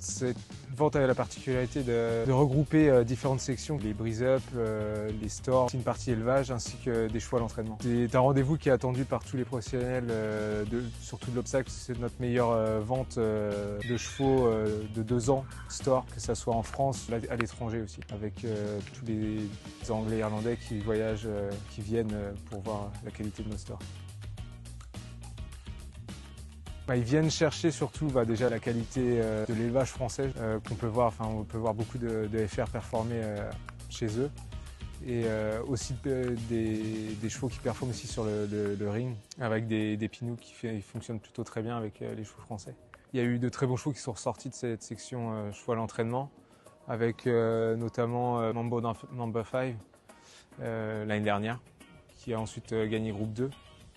Cette vente avait la particularité de regrouper différentes sections, les brise-up, les stores, une partie élevage ainsi que des chevaux à l'entraînement. C'est un rendez-vous qui est attendu par tous les professionnels, surtout de l'obstacle. C'est notre meilleure vente de chevaux de 2 ans store, que ce soit en France, à l'étranger aussi, avec tous les Anglais et Irlandais qui voyagent, qui viennent pour voir la qualité de nos stores. Ils viennent chercher surtout déjà la qualité de l'élevage français qu'on peut voir. On peut voir beaucoup de FR performer chez eux et aussi des chevaux qui performent aussi sur le ring avec des pinous qui fonctionnent plutôt très bien avec les chevaux français. Il y a eu de très bons chevaux qui sont ressortis de cette section chevaux à l'entraînement avec notamment Mambo No. 5 l'année dernière qui a ensuite gagné groupe 2.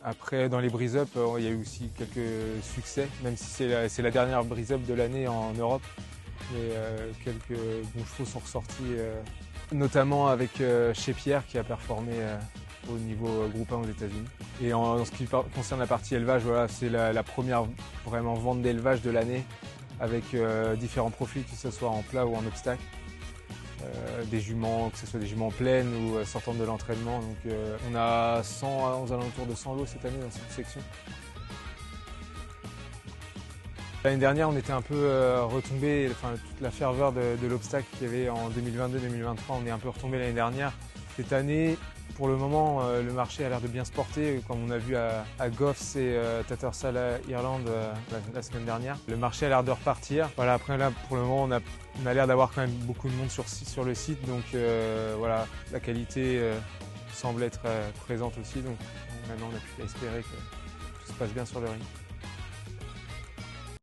Après, dans les brise-up, il y a eu aussi quelques succès, même si c'est la dernière brise-up de l'année en Europe. Mais quelques bons chevaux sont ressortis, notamment avec chez Pierre qui a performé au niveau groupe 1 aux États-Unis. Et en ce qui concerne la partie élevage, voilà, c'est la première vraiment vente d'élevage de l'année avec différents profils, que ce soit en plat ou en obstacle. Des juments, que ce soit des juments pleines ou sortant de l'entraînement. Donc on a aux alentours de 100 lots cette année dans cette section. L'année dernière, on était un peu retombé, toute la ferveur de l'obstacle qu'il y avait en 2022-2023, on est un peu retombé l'année dernière. Cette année, pour le moment, le marché a l'air de bien se porter, comme on a vu à Goffs et Tattersall Irlande la semaine dernière. Le marché a l'air de repartir. Voilà, après là, pour le moment, on a l'air d'avoir quand même beaucoup de monde sur le site, donc voilà, la qualité semble être présente aussi. Donc maintenant, on n'a plus qu'à espérer que tout se passe bien sur le ring.